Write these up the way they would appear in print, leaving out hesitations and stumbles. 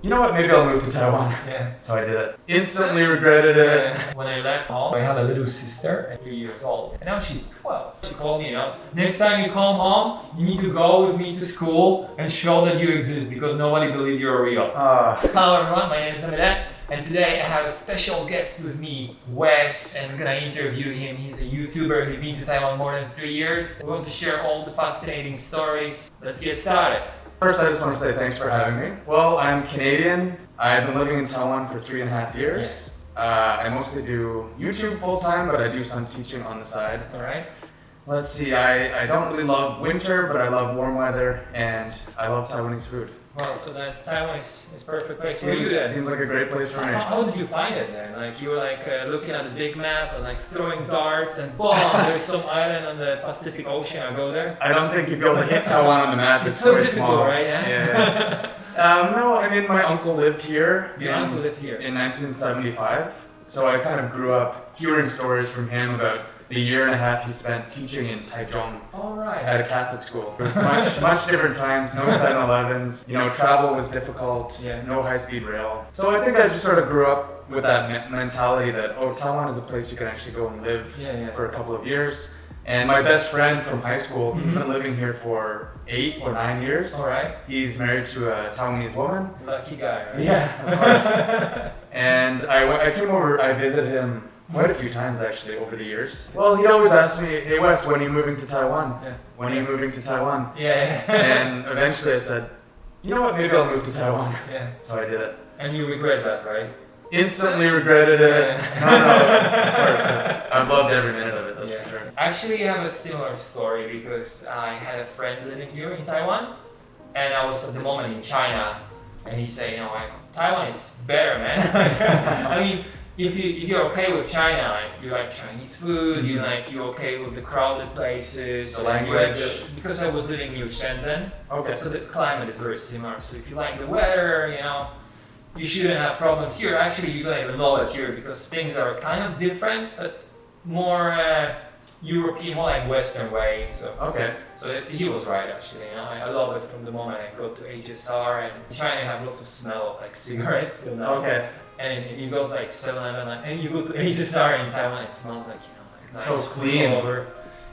you know what, maybe I'll move to Taiwan. Yeah. So I did it. Instantly regretted it. When I left home, I have a little sister at 3 years old. And now she's 12. She called me, next time you come home, you need to go with me to school and show that you exist because nobody believes you're real. Hello everyone, my name is Amida. And today I have a special guest with me, Wes, and I'm gonna interview him. He's a YouTuber, he's been to Taiwan more than 3 years. We want to share all the fascinating stories. Let's get started. First, I just want to say thanks for having me. Well, I'm Canadian. I've been living in Taiwan for 3.5 years. I mostly do YouTube full-time, but I do some teaching on the side. All right. Let's see, I don't really love winter, but I love warm weather, and I love Taiwanese food. Well, so that Taiwan is perfect place for you then. Seems like a great place for me. How did you find it then? Like you were looking at the big map and like throwing darts and boom, there's some island on the Pacific Ocean. I'll go there. I don't think you'd be able to hit Taiwan on the map. It's so quite difficult, small. right? Yeah. No, I mean my uncle lived here. Your uncle lived here in 1975. So I kind of grew up hearing stories from him about the year and a half he spent teaching in Taichung. All right. At a Catholic school. It was much different times, no 7-Elevens, travel was difficult, no high-speed rail. So I think I just sort of grew up with that mentality that, Taiwan is a place you can actually go and live for a couple of years. And my best friend from high school, he's been living here for 8 or 9 years. All right. He's married to a Taiwanese woman. Lucky guy, right? Yeah, of course. And I came over, I visited him quite a few times actually over the years. Well, he'd always ask me, hey Wes, when are you moving to Taiwan? Yeah. When are you moving to Taiwan? Yeah. And eventually I said, you know what, maybe I'll move to Taiwan. Yeah. So I did it. And you regret that, right? Instantly regretted it. No, of course. I've loved every minute of it, that's for sure. Actually, I have a similar story because I had a friend living here in Taiwan and I was at the moment in China and he said, Taiwan is better, man. I mean, if you're okay with China, you like Chinese food, you're okay with the crowded places, the language. Because I was living near Shenzhen, okay. So the climate is very similar. So if you like the weather, you shouldn't have problems here. Actually, you don't even know it here because things are kind of different, but more European, more like Western way. So okay. So he was right actually. I love it from the moment I go to HSR and in China you have lots of smell of like cigarettes. Okay. And you go to like 7-Eleven and you go to HSR in Taiwan, it smells like it's nice so clean. Over.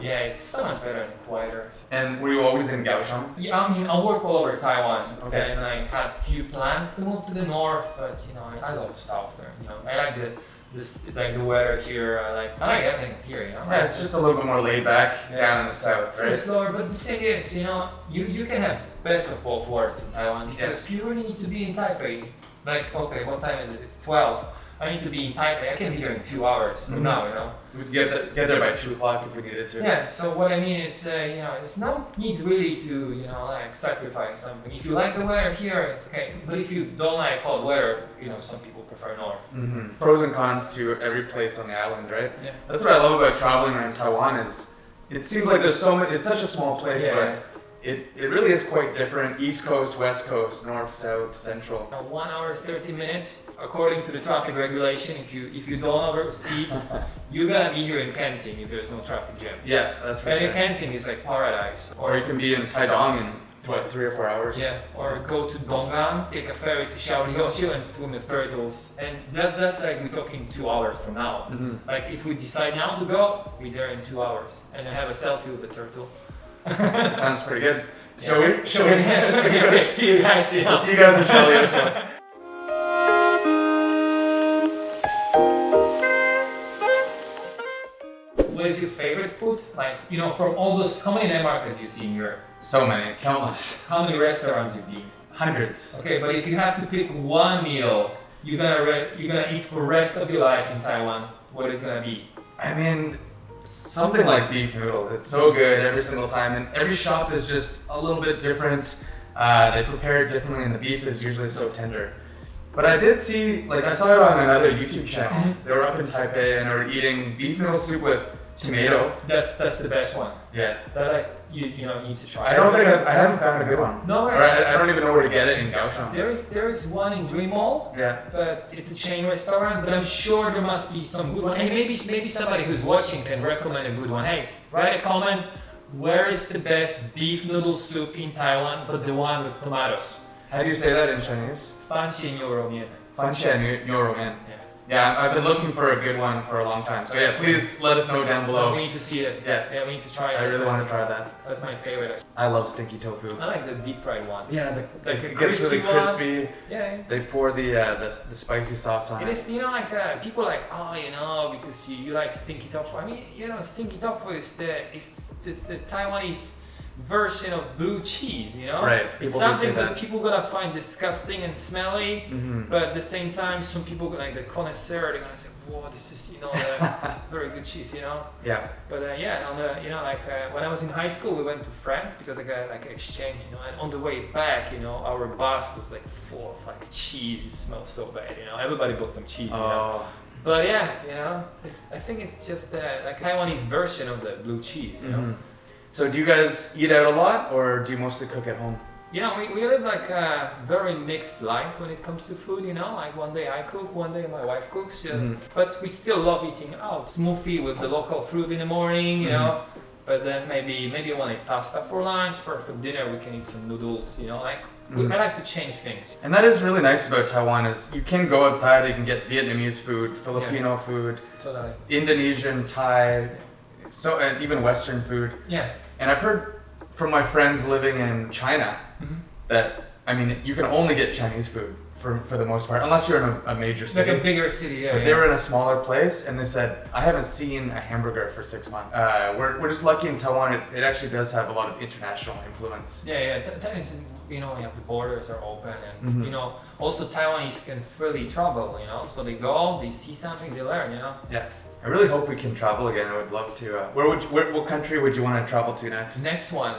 Yeah, it's so much better and quieter. And were you always in Kaohsiung? Yeah, I mean, I work all over Taiwan. Okay. And I had a few plans to move to the north, but I love south there. I like the weather here. I like everything here. Yeah, it's just a little bit more laid back down in the south, right? It's slower, but the thing is, you can have best of both worlds in Taiwan because you really need to be in Taipei. Like, okay, what time is it? It's 12. I need to be in Taipei. I can be here in 2 hours from now, We'd get there by 2 o'clock if we needed to. Yeah, so what I mean is, it's no need really to, sacrifice something. If you like the weather here, it's okay. But if you don't like cold weather, some people prefer north. Mm-hmm. Pros and cons to every place on the island, right? Yeah. That's what I love about traveling around Taiwan is, it seems like there's so many, it's such a small place, but it really is quite different. East Coast, West Coast, North, South, Central. 1 hour 30 minutes, according to the traffic regulation. If you don't overspeed, you're gonna be here in Kenting if there's no traffic jam. Yeah, that's for sure. sure. And Kenting is like paradise. Or you can be in Taidong in 3 or 4 hours. Yeah, or go to Donggang, take a ferry to Xiaoliuxiu and swim with turtles. And that's like we're talking 2 hours from now. Mm-hmm. Like if we decide now to go, we're there in 2 hours and then have a selfie with the turtle. That sounds pretty good. Shall we? See you guys. We'll see you guys in Xiaoliuxiu. What is your favorite food? Like, from all those, how many landmarks you see in Europe? So many, countless. How many restaurants you've been? Hundreds. Okay, but if you have to pick one meal you're gonna eat for the rest of your life in Taiwan, what is gonna be? I mean, something like beef noodles. It's so good every single time, and every shop is just a little bit different. They prepare it differently, and the beef is usually so tender. But I did see, I saw it on another YouTube channel. Mm-hmm. They were up in Taipei and they were eating beef noodle soup with tomato. That's the best one. Yeah. That you need to try. I haven't found a good one. No, or I don't even know where to get it in Kaohsiung. There's one in Dream Mall. Yeah. But it's a chain restaurant. But I'm sure there must be some good one. Hey, maybe somebody who's watching can recommend a good one. Hey, write a comment. Where is the best beef noodle soup in Taiwan? But the one with tomatoes. How do you say that in Chinese? 番茄牛肉面。番茄牛肉面. Yeah. Yeah, I've been looking for a good one for a long time. So yeah, please let us know down below. We need to see it. Yeah. We need to try it. I really want to try that. That's my favorite. I love stinky tofu. I like the deep fried one. Yeah, Like a it gets really crispy one. crispy. Yeah. They pour the spicy sauce on It it. is, like people like, because you like stinky tofu. I mean, stinky tofu is the Taiwanese version of blue cheese, Right. It's People do say something that that. people gonna find disgusting and smelly, but at the same time, some people like the connoisseur, they're gonna say, "Whoa, this is very good cheese," Yeah. But on the when I was in high school, we went to France because I got like exchange, and on the way back, our bus was like full of like cheese. It smelled so bad, Everybody bought some cheese. Oh. But yeah, I think it's just like Taiwanese version of the blue cheese, So do you guys eat out a lot, or do you mostly cook at home? We live like a very mixed life when it comes to food, Like one day I cook, one day my wife cooks, but we still love eating out. Smoothie with the local fruit in the morning, But then maybe I want to eat pasta for lunch, for dinner we can eat some noodles, I like to change things. And that is really nice about Taiwan is you can go outside, you can get Vietnamese food, Filipino food, Totally. Indonesian, Thai, and even Western food. Yeah. And I've heard from my friends living in China that, you can only get Chinese food for the most part, unless you're in a major city. Like a bigger city, yeah. But they were in a smaller place, and they said, I haven't seen a hamburger for 6 months. We're just lucky in Taiwan, it actually does have a lot of international influence. Yeah. Taiwan is, we have the borders are open, and also Taiwanese can freely travel, so they go, they see something, they learn, Yeah. I really hope we can travel again. I would love to. What country would you want to travel to next? Next one.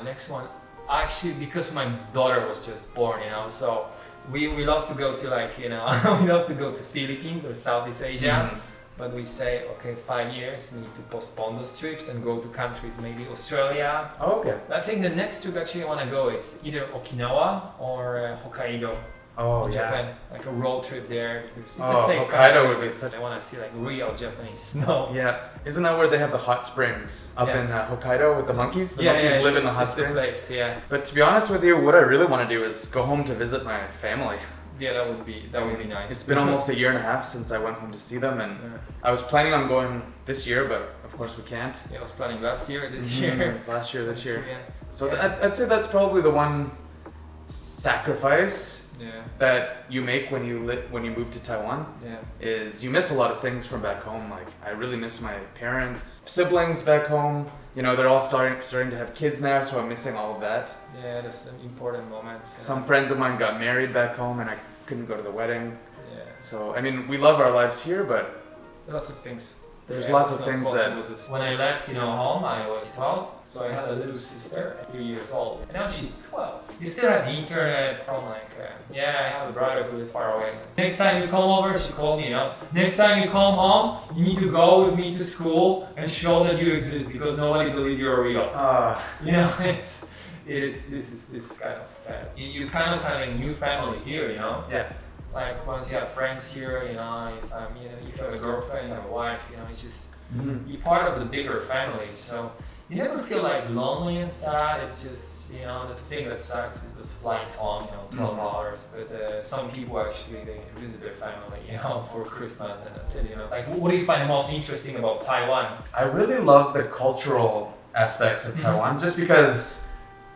Actually, because my daughter was just born, so we love to go to we love to go to Philippines or Southeast Asia. But we say, okay, 5 years, we need to postpone those trips and go to countries, maybe Australia. Oh, okay. I think the next trip actually I want to go, it's either Okinawa or Hokkaido. Oh, Japan, like a road trip there. It's a Oh, safe Hokkaido country. would be such. I want to see like real Japanese snow. Yeah, isn't that where they have the hot springs up in Hokkaido with the monkeys? The monkeys live in the hot it's springs. the place, yeah. But to be honest with you, what I really want to do is go home to visit my family. Yeah, that would be nice. It's been almost 1.5 years since I went home to see them, and I was planning on going this year, but of course we can't. Yeah, I was planning last year, this year. Last year, this year. Yeah. So I'd say that's probably the one sacrifice that you make when you move to Taiwan. Is you miss a lot of things from back home. Like I really miss my parents, siblings back home. They're all starting to have kids now, so I'm missing all of that. Yeah, that's some important moments. Some friends of mine got married back home, and I couldn't go to the wedding. Yeah. So we love our lives here, but lots of things. There's lots of things that. When I left, home, I was 12, so I had a little sister at 3 years old, and now she's 12. You still have the internet. I'm like, I have a brother who is far away. Next time you come over, she called me. Next time you come home, you need to go with me to school and show that you exist because nobody believes you're real. This is kind of sad. You kind of have a new family here, Yeah. Like once you have friends here, if you have a girlfriend, you have a wife, it's just you're part of the bigger family. So you never feel like lonely and sad. It's just the thing that sucks is those flights home, 12 hours. But some people actually they visit their family, for Christmas and that's it. Like what do you find the most interesting about Taiwan? I really love the cultural aspects of Taiwan, just because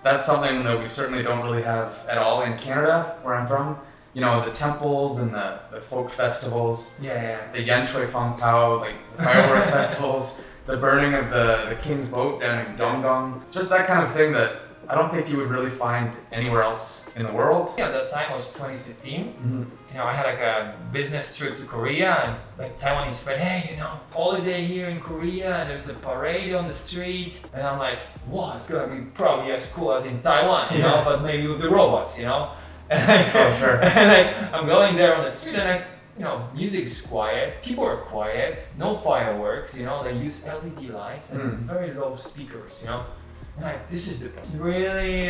that's something that we certainly don't really have at all in Canada, where I'm from. The temples and the folk festivals. The Yan Shui Fang Pao, like the firework festivals, the burning of the king's boat down in Dongdong. Just that kind of thing that I don't think you would really find anywhere else in the world. Yeah, that time was 2015. I had like a business trip to Korea, and like Taiwanese friend, hey, holiday here in Korea, and there's a parade on the street, and I'm like, wow, it's gonna be probably as cool as in Taiwan, but maybe with the robots, Oh, sure. And I'm going there on the street, and music's quiet, people are quiet, no fireworks, they use LED lights and very low speakers, And this is really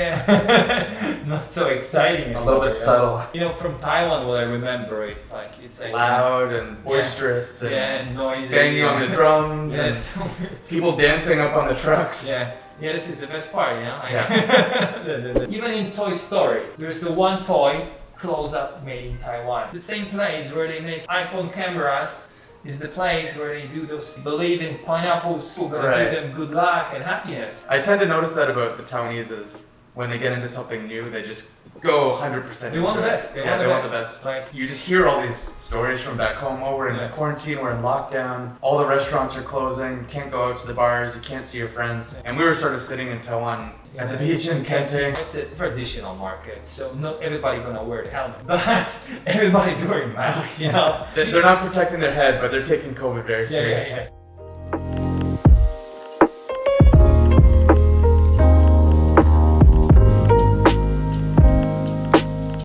not so exciting. A little bit subtle. From Taiwan, what I remember is it's like loud and boisterous and noisy. Banging on the drums Yes. and people dancing up on the trucks. Yeah, this is the best part, Even in Toy Story, there's one toy close-up made in Taiwan. The same place where they make iPhone cameras is the place where they do those believe in pineapples, who gonna Right. give them good luck and happiness. I tend to notice that about the Taiwanese is when they get into something new, they just go 100%. They want the into it. best. They Yeah, want they the want the best. best. Like- you just hear all these stories from back home. Oh, we're in Yeah. quarantine, we're in lockdown. All the restaurants are closing. You can't go out to the bars. You can't see your friends. And we were sort of sitting in Taiwan at the beach in Kenting. It's a traditional market, so not everybody gonna wear the helmet, but everybody's wearing masks, you know? They're not protecting their head, but they're taking COVID very Yeah, yeah, seriously. yeah.